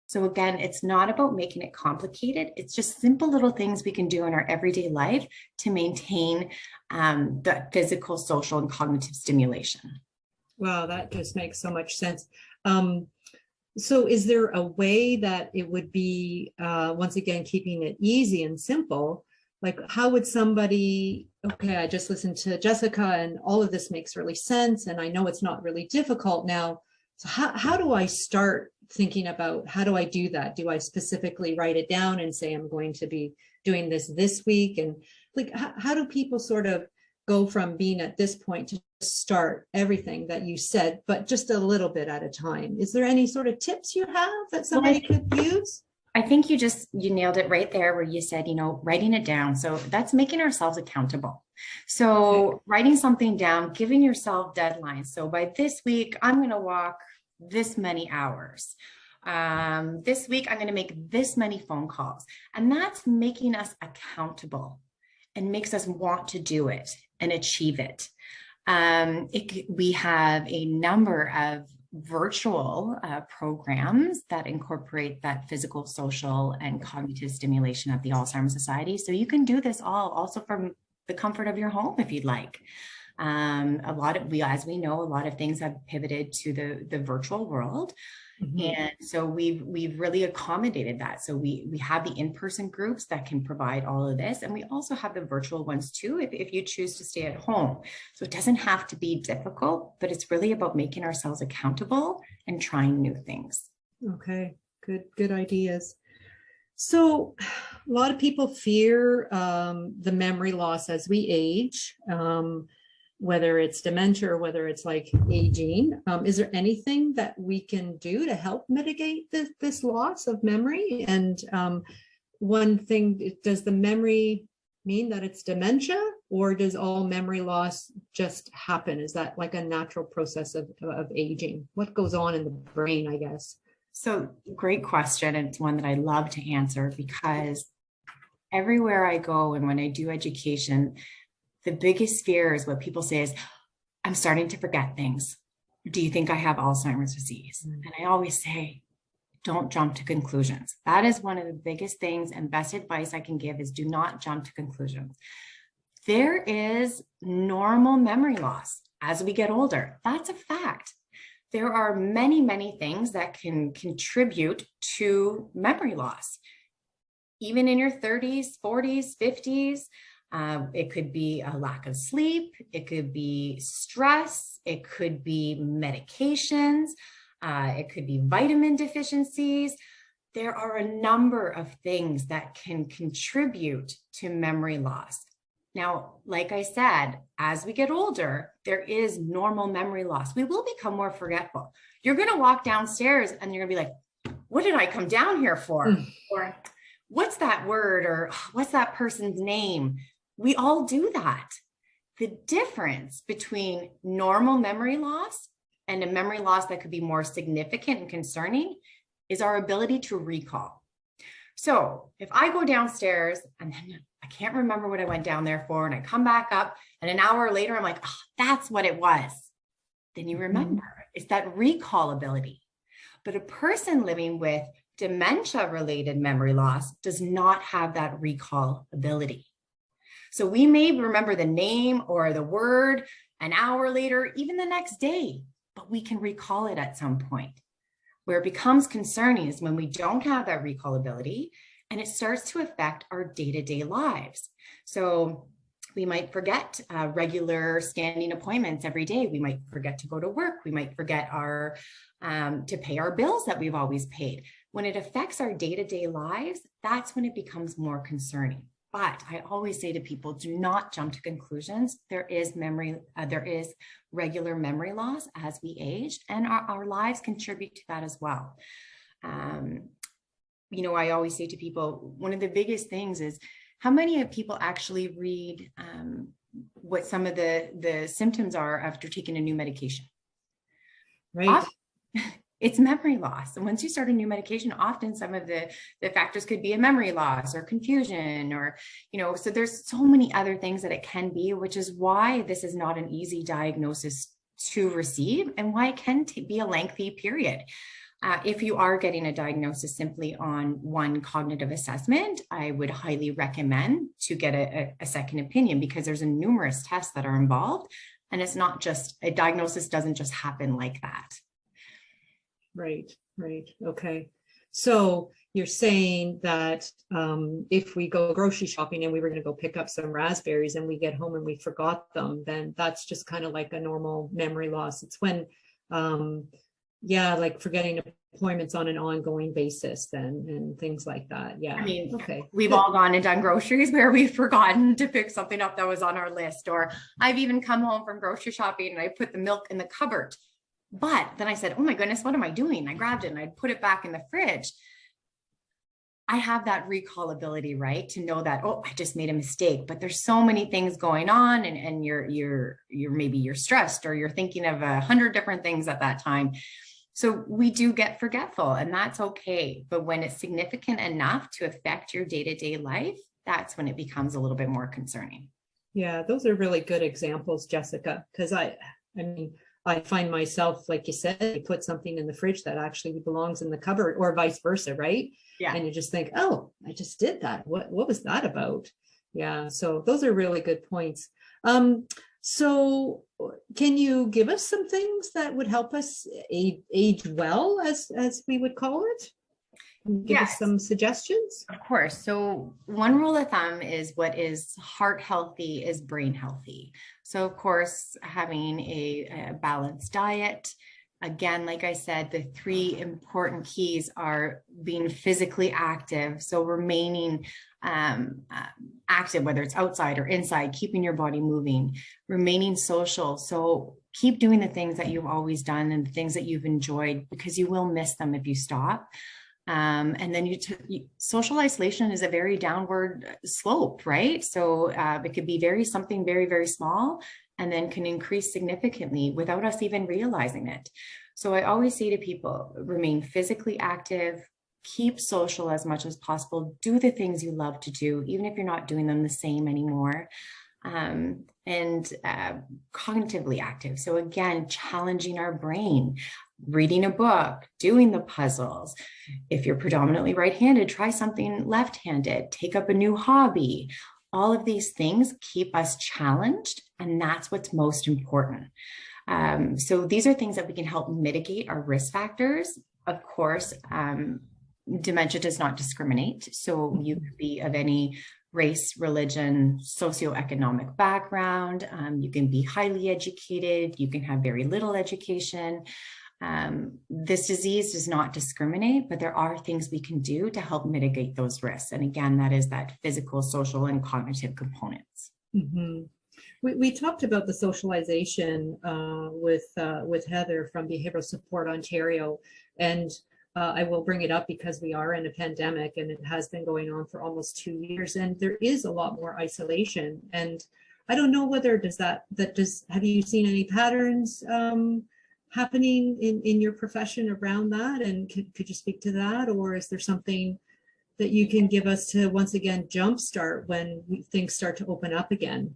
So again, it's not about making it complicated. It's just simple little things we can do in our everyday life to maintain the physical, social, and cognitive stimulation. Wow, that just makes so much sense. So is there a way that it would be, once again, keeping it easy and simple? Like, how would somebody, okay, I just listened to Jessica and all of this makes really sense. And I know it's not really difficult now. So how do I start thinking about, how do I do that? Do I specifically write it down and say, I'm going to be doing this week? And like, how do people sort of go from being at this point to start everything that you said, but just a little bit at a time? Is there any sort of tips you have that somebody could use? I think you nailed it right there where you said, writing it down. So that's making ourselves accountable. So writing something down, giving yourself deadlines. So by this week, I'm going to walk this many hours. This week, I'm going to make this many phone calls. And that's making us accountable and makes us want to do it and achieve it. We have a number of virtual programs that incorporate that physical, social, and cognitive stimulation of the Alzheimer's Society. So you can do this all also from the comfort of your home if you'd like. As we know, a lot of things have pivoted to the virtual world. Mm-hmm. And so we've really accommodated that. So we have the in-person groups that can provide all of this. And we also have the virtual ones too, if you choose to stay at home. So it doesn't have to be difficult, but it's really about making ourselves accountable and trying new things. Okay, good ideas. So a lot of people fear the memory loss as we age. Whether it's dementia or whether it's like aging. Is there anything that we can do to help mitigate this loss of memory? And one thing, does the memory mean that it's dementia, or does all memory loss just happen? Is that like a natural process of aging? What goes on in the brain, I guess? So great question. And it's one that I love to answer because everywhere I go and when I do education, the biggest fear is what people say is, I'm starting to forget things. Do you think I have Alzheimer's disease? And I always say, don't jump to conclusions. That is one of the biggest things and best advice I can give is do not jump to conclusions. There is normal memory loss as we get older. That's a fact. There are many, many things that can contribute to memory loss. Even in your 30s, 40s, 50s, it could be a lack of sleep. It could be stress. It could be medications. It could be vitamin deficiencies. There are a number of things that can contribute to memory loss. Now, like I said, as we get older, there is normal memory loss. We will become more forgetful. You're going to walk downstairs and you're going to be like, what did I come down here for? Or what's that word? Or what's that person's name? We all do that. The difference between normal memory loss and a memory loss that could be more significant and concerning is our ability to recall. So if I go downstairs and then I can't remember what I went down there for, and I come back up and an hour later, I'm like, oh, that's what it was. Then you remember. It's that recall ability. But a person living with dementia-related memory loss does not have that recall ability. So we may remember the name or the word an hour later, even the next day, but we can recall it at some point. Where it becomes concerning is when we don't have that recall ability and it starts to affect our day-to-day lives. So we might forget regular standing appointments every day. We might forget to go to work. We might forget to pay our bills that we've always paid. When it affects our day-to-day lives, that's when it becomes more concerning. But I always say to people, do not jump to conclusions. There is regular memory loss as we age, and our lives contribute to that as well. I always say to people, one of the biggest things is how many of people actually read what some of the symptoms are after taking a new medication. Right. Often, it's memory loss. And once you start a new medication, often some of the factors could be a memory loss or confusion or, so there's so many other things that it can be, which is why this is not an easy diagnosis to receive and why it can be a lengthy period. If you are getting a diagnosis simply on one cognitive assessment, I would highly recommend to get a second opinion, because there's numerous tests that are involved, and it's not just a diagnosis doesn't just happen like that. Right, right. Okay. So you're saying that if we go grocery shopping and we were going to go pick up some raspberries and we get home and we forgot them, then that's just kind of like a normal memory loss. It's when, yeah, like forgetting appointments on an ongoing basis then, and things like that. Yeah. I mean, okay. We've all gone and done groceries where we've forgotten to pick something up that was on our list, or I've even come home from grocery shopping and I put the milk in the cupboard. But then I said, oh my goodness, what am I doing? I grabbed it and I put it back in the fridge. I have that recall ability, right? To know that, oh, I just made a mistake, but there's so many things going on, and maybe you're stressed, or you're thinking of 100 different things at that time. So we do get forgetful, and that's okay. But when it's significant enough to affect your day-to-day life, that's when it becomes a little bit more concerning. Yeah, those are really good examples, Jessica, because I mean, I find myself, like you said, you put something in the fridge that actually belongs in the cupboard, or vice versa, right? Yeah. And you just think, oh, I just did that. What was that about? Yeah. So those are really good points. So can you give us some things that would help us age well, as we would call it? Give us some suggestions? Of course. So one rule of thumb is what is heart healthy is brain healthy. So of course, having a balanced diet. Again, like I said, the three important keys are being physically active. So remaining active, whether it's outside or inside, keeping your body moving, remaining social. So keep doing the things that you've always done and the things that you've enjoyed, because you will miss them if you stop. And then social isolation is a very downward slope, right? So it could be something very, very small, and then can increase significantly without us even realizing it. So I always say to people, remain physically active, keep social as much as possible, do the things you love to do, even if you're not doing them the same anymore. And cognitively active. So again, challenging our brain, reading a book, doing the puzzles. If you're predominantly right-handed, try something left-handed, take up a new hobby. All of these things keep us challenged, and that's what's most important. So these are things that we can help mitigate our risk factors. Of course, dementia does not discriminate. So you could be of any race, religion, socioeconomic background. You can be highly educated. You can have very little education. This disease does not discriminate, but there are things we can do to help mitigate those risks. And again, that is that physical, social, and cognitive components. Mm-hmm. We talked about the socialization with Heather from Behavioral Support Ontario, and I will bring it up because we are in a pandemic and it has been going on for almost 2 years, and there is a lot more isolation. And I don't know whether have you seen any patterns happening in your profession around that? And could you speak to that? Or is there something that you can give us to once again jumpstart when things start to open up again?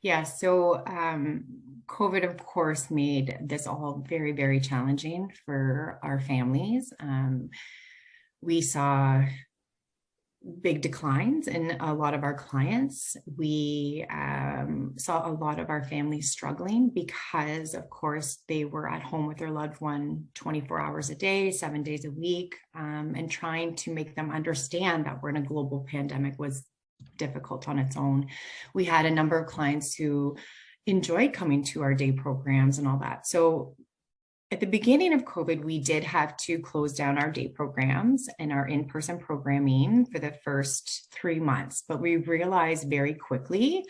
Yeah, so COVID, of course, made this all very, very challenging for our families. We saw big declines in a lot of our clients. We saw a lot of our families struggling because, of course, they were at home with their loved one 24 hours a day, 7 days a week, and trying to make them understand that we're in a global pandemic was difficult on its own. We had a number of clients who enjoyed coming to our day programs and all that. So at the beginning of COVID, we did have to close down our day programs and our in-person programming for the first 3 months. But we realized very quickly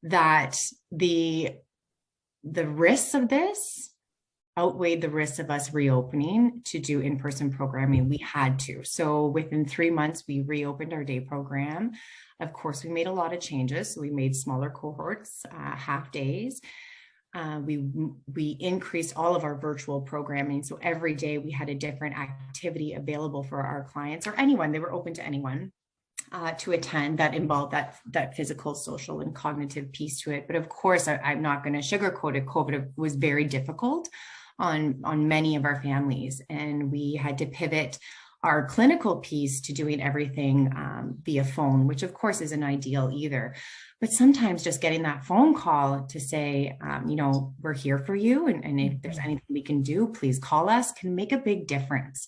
that the risks of this outweighed the risks of us reopening to do in-person programming. We had to. So within 3 months, we reopened our day program. Of course, we made a lot of changes. So we made smaller cohorts, half days. We increased all of our virtual programming. So every day we had a different activity available for our clients or anyone. They were open to anyone to attend that involved that physical, social, and cognitive piece to it. But of course, I'm not going to sugarcoat it. COVID was very difficult on many of our families. And we had to pivot our clinical piece to doing everything via phone, which of course isn't ideal either. But sometimes just getting that phone call to say, we're here for you. And if there's anything we can do, please call us, can make a big difference.